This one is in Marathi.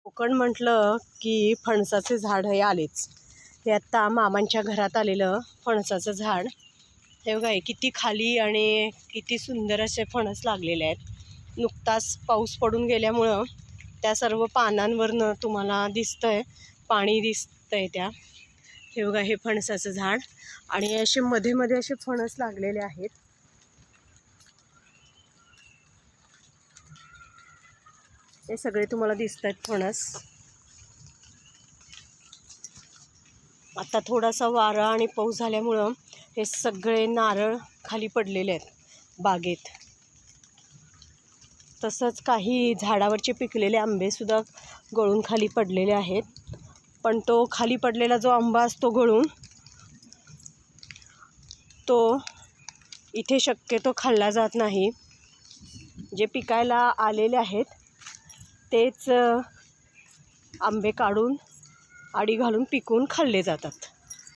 कोकण म्हटलं की फणसाचे झाड हे आलेच. हे आत्ता मामांच्या घरात आलेलं फणसाचं झाड. हे बघा किती खाली आणि किती सुंदर असे फणस लागलेले आहेत. नुकताच पाऊस पडून गेल्यामुळं त्या सर्व पानांवरनं तुम्हाला दिसतंय पाणी दिसतंय त्या. हे बघा हे फणसाचं झाड आणि असे मध्ये मध्ये असे फणस लागलेले आहेत. हे सगळे तुम्हाला दिसत आहेत फणस. आता थोडासा वारा आणि पाऊस झाल्यामुळं हे सगळे नारळ खाली पडलेले आहेत बागेत. तसंच काही झाडावरचे पिकलेले आंबेसुद्धा गळून खाली पडलेले आहेत. पण तो खाली पडलेला जो आंबा असतो गळून, तो इथे शक्यतो खाल्ला जात नाही. जे पिकायला आलेले आहेत तेच आंबे काढून आडी घालून पिकवून खाल्ले जातात.